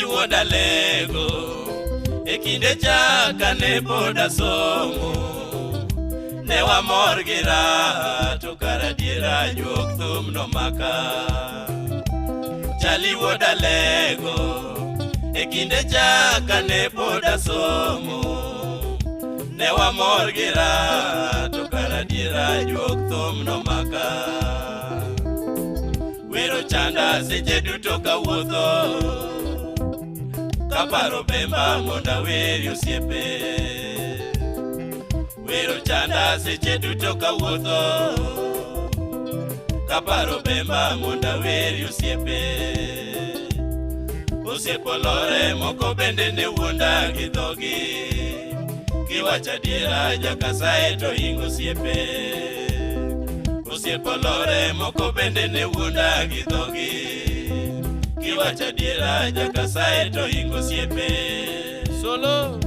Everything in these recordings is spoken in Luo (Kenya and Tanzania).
Wuod Alego ekinde chakane pod asomo ne wamor gi raha to kara diera juok thum nomaka. Chali Wuod Alego ekinde chakane pod asomo ne wamor gi raha to kara diera juok thum nomaka. Wero chanda seche duto kawuotho kaparo bemba monda weri osiepe. Wero chanda seche duto kawuotho kaparo bemba monda weri osiepe. Osiepo lore moko bende ne wuonda gi dhogi kiwacho adiera Jakasaye to ingo osiepe. Osiepo lore moko bende ne wuonda gi dhogi kiwacho adiera Jakasaye to ingo osiepe. Solo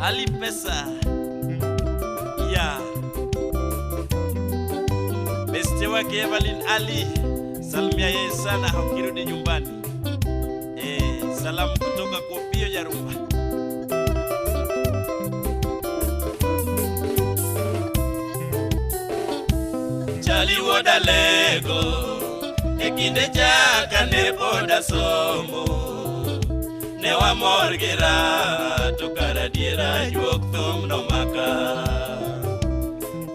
Ali pesa ya beste wake Evelyn Ali, salimia yeye sana hakirudi nyumbani. Salamu kutoka kwa Pio Jarumba. Chali Wuod Alego ekinde chakane pod asomo ne wamor gi raha to kara diera juok thum nomaka.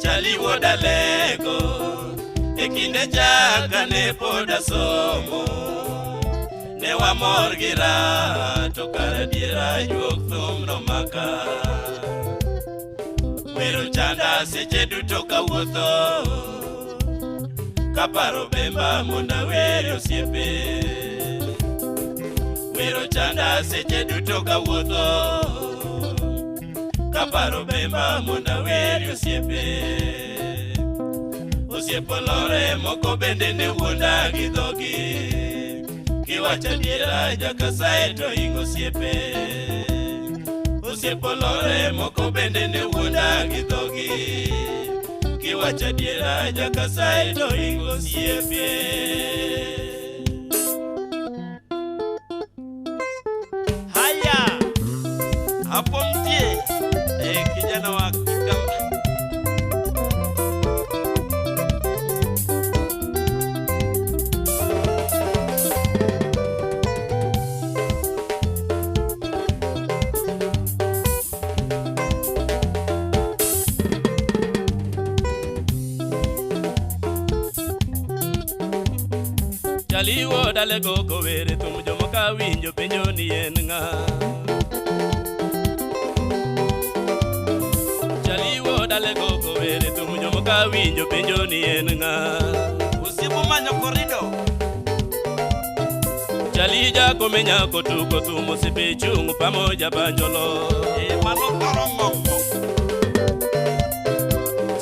Chali Wuod Alego ekinde chakane pod asomo ne wamor gi raha to kara diera juok thum nomaka. Wero chanda seche duto kawuotho kaparo bemba monda weri osiepe. Wero chanda seche duto kawuotho kaparo bemba monda weri osiepe. Osiepo lore moko bende ne wuonda gi dhogi kiwacho adiera Jakasaye to ingo osiepe. Osiepo lore moko bende ne wuonda gi dhogi kiwacho adiera Jakasaye to ingo osiepe. Haya hapo mtie kijana wa Kikamba. Chali Wuod Alego kowere thum jomo ka winjo penjo ni en ng'a. Chali Wuod Alego kowere thum jomo ka winjo penjo ni en ng'a. Osiepo manyo korido. Chali jako menyako tuko thum osiepe chung pamoja banjolo. Mano koromongo.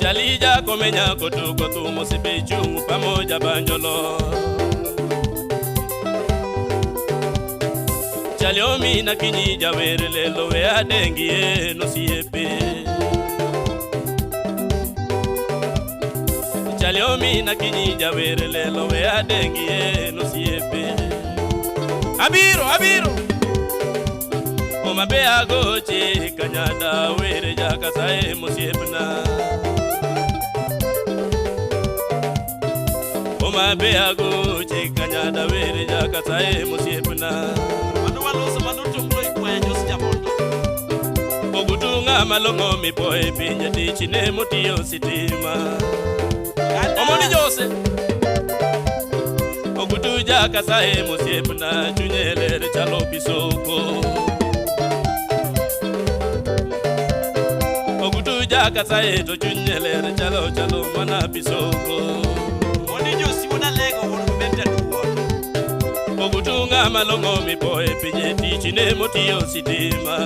Chali jako menyako tuko thum osiepe chung pamoja banjolo. Chali omina kinyija were lelo we adengi no siepe. Chali omina kinyija were lelo we adengi no siepe. Abiro Omabe agoche kanyada were Jakasaye mosiepna. Omabe agoche kanyada were Jakasaye mosiepna. Ogutu malongo mi boy pinya tichi ne mutio sitima. Omoni Jose Ogutu Jakasaye mosiepna chunyele chalo bisoko. Ogutu Jakasaye to chunyele chalo mana bisoko. Oni Jose mona lego honu benta duo. Ogutu Nionga malongo mi boy pinye tichi ne motio sitima.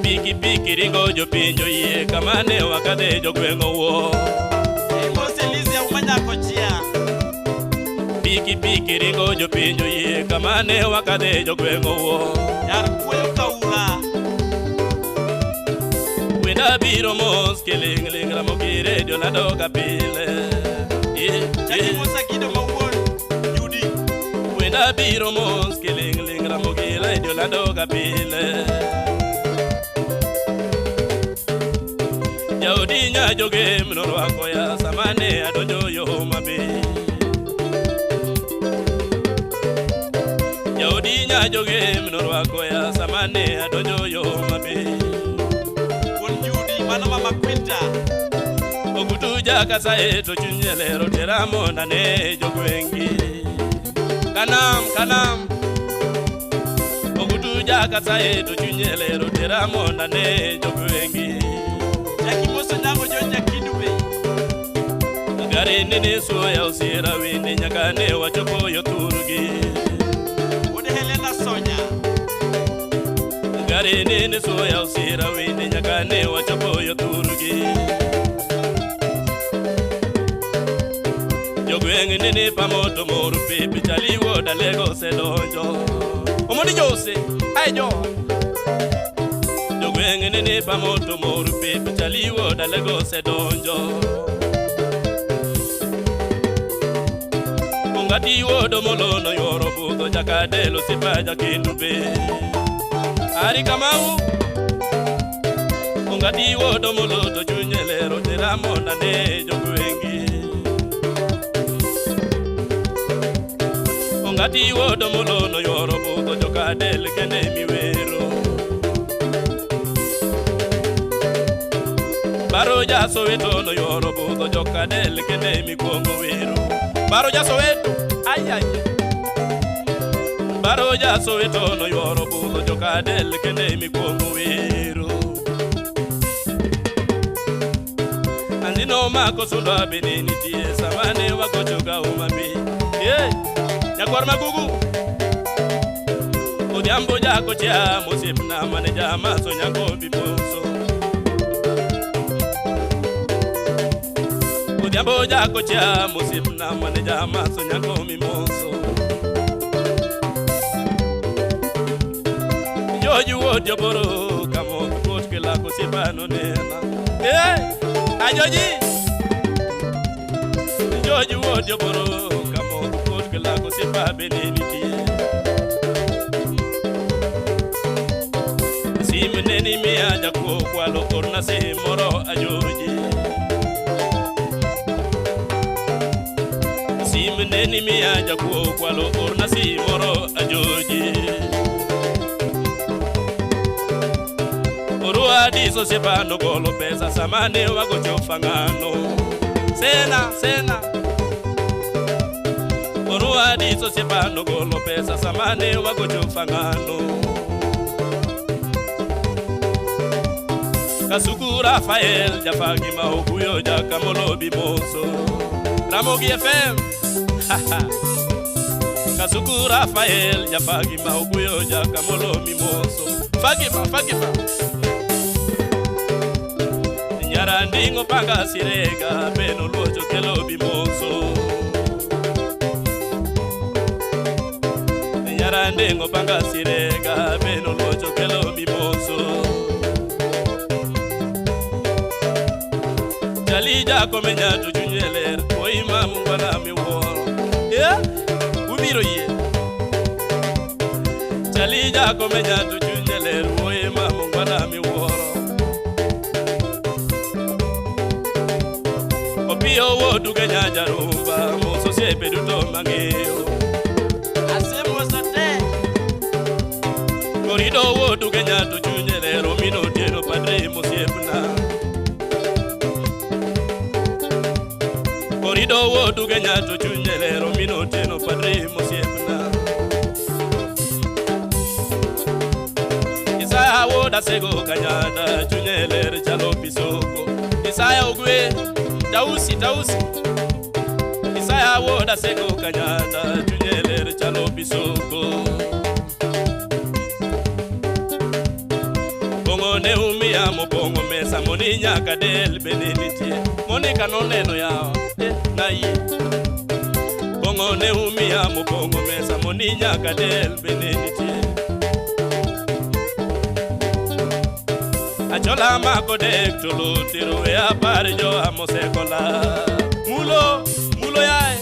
Piki piki ringo jo pinjo ye kamane wakade jo gwengo wo. Moselize umanya kochia. Piki piki ringo jo pinjo ye kamane wakade jo gwengo wo. Yar kuyo kaura. Wenda biro mos keling ling ramokire jo lado kapile. Jaki musa kido mawon Yudi. Wenda biro mos keling ling ramokire jo lado kapile. Yaudi nya joge mnoro akoya samane adojo yo mabe. Yaudi nya joge mnoro akoya samane adojo yo mabe. Won Yudi manama makwinta. Ogutu Jakasaye to chunyelero teramo nane jogwengi. Kanam. Ogutu Jakasaye to chunyelero teramo nane jogwengi. Jaki musa nango jonja kidube. Gari nini suya usira wini nyakane wachopo yoturugi. Ode Helena Sonya. Gari nini suya usira wini nyakane wachopo yoturugi. Jogwengi nini pamoto moru pipi chali Wuod Alego sedonjo. Omoni jose, aijo. Jogwengi nini pamoto moru pipi chali Wuod Alego sedonjo. Ongati Wuod molono yoro buto jakadelo sipaja kindube. Ari kamau. Ongati Wuod moloto chunyelero teramo nane jogwengi. Ongati Wuod molono yoro buto jokadel kene miwero. Baro ja Soweto no yoro buto jokadel kene mi kongo wero. Baro ja Soweto, ay. Baro ja Soweto no yoro buto jokadel kene mi kongo wero. Andino mako sula benini tie samane wakochoga umabe. Nyakwar magugu. Odiambo jako chia musipna maneja maso nyako biponso. Odiambo jako chia musipna maneja maso nyako mimonso. Joju Wuod joboro kamo kot kila kusipano nena. Ajoji. Joju Wuod joboro la ko se pa beneniti simneni mi aja ko kwalo korna se moro ajoji simneni mi aja ko kwalo korna se moro ajoji Orua diso se pa no golo pesa samane wago chofangano sena Orua diso sepa no golo pesa samane wago chofangano Kasuku Rafael jafagi maoguyo jakamolo bimonso Ramogi FM Kasuku Rafael jafagi maoguyo jakamolo bimonso Fagifa Nyarandingo panga sirega beno lojo kelo bimonso Ndengo panga sirega beno lojo kelo bimonso Jalija komenya tujunyele oima mungwana miworo ubiro ye Jalija komenya tujunyele oima mungwana miworo Opio Wuod genya jarumba moso sepe duto mangeo Korido Wuod genya to chunyelero mino tieno padre mosiepna Korido Wuod genya to chunyelero mino tieno padre mosiepna Isaya Wuod asego kanyada chunyelero chalo pisoko Isaya ogwe tausi ya woda seko kanyata tunyele chalo bisoko bongo ne umia mo bongo mesa moni nyaka del benediti moni kanoneno yao na yi bongo ne umia mo bongo mesa moni nyaka del benediti achola mako dek tolo tiro ya parjo amosekola mulo yae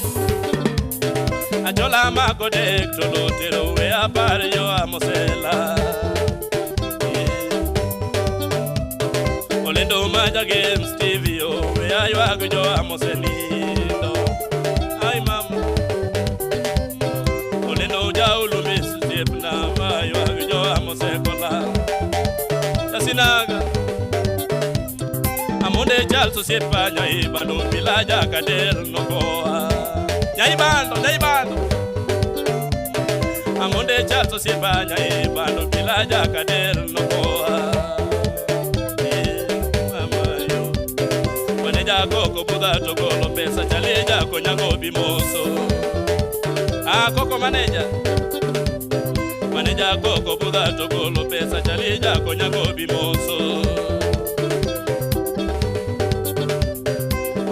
achola mako dek tolo tiro ya parjo amosela olendo maja games tv o ya yago jo amoselindo ai mama olendo jaulu mis tepna ma yago jo amosekola sinaga amonde jalso sepa nyai bando bilaja kadel nokoa nyai bando amonde jalso sepa nyai bando bilaja kadel nokoa mama yo waneja koko buda tokolo pesa chaleja konyango bimoso koko maneja koko buda tokolo pesa chalija konyago bimoso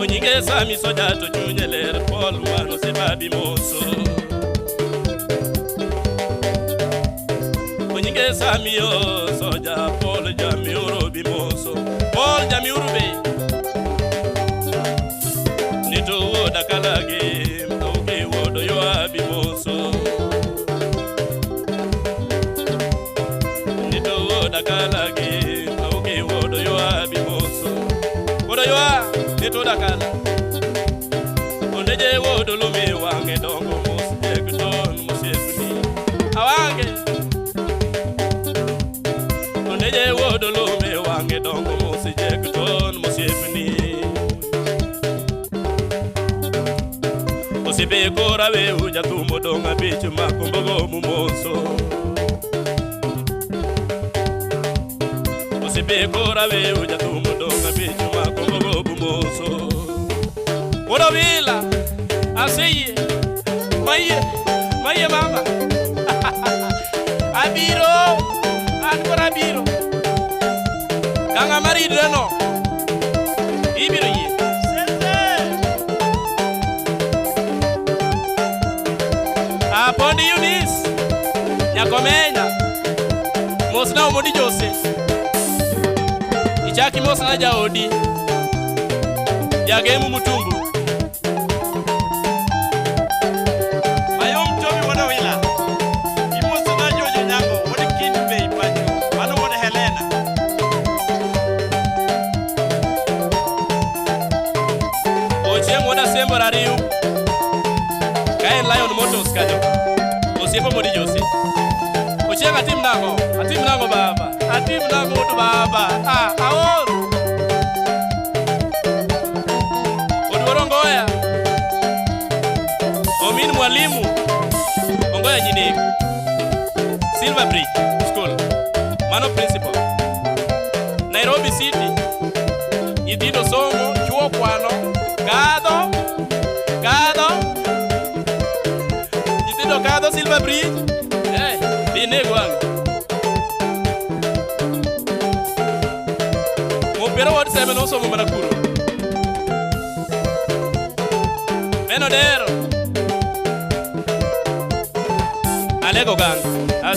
onyige sami soja to junyeler pol wano seba bimoso onyige sami yo soja pol jamiuro bimoso pol jamiuro be nito woda kalage mtauke wodo yo bimoso dakalage auke wodo yo abimoso wodo yo neto dakala ondeje wodo lumi wange dongo mosjekton mosefuni awange ondeje wodo lumi wange dongo mosjekton mosefuni osibe korawe uja tumo donga bichu makombogo mumoso sibe korawe uja tumudonga bichu makombogo bumoso Worovila asiye maye mama abiro ankora abiro kanga marido no ibiro ye sente apondi Yunis nyakomenya mosna umodi Jose Ichaki mosa na jaodi Jagemu mutumbu Mayom tomi wada wila Imosa na jojo nyango Wada kindu be ipanyo Mano wada Helena Ochieng wada sembo rariu Kain Lion Motors kajo Osiepo modi Jose Ochieng atim nango baba Atim nango utu baba aor Odworo ngoya Omin mwalimu Ongoya nyinego Silver Bridge School Mano principal Nairobi City Idito somo Chuo kwano Idito Silver Bridge Dinego wangu Pero what seven also Manakuru Menodero Alego gang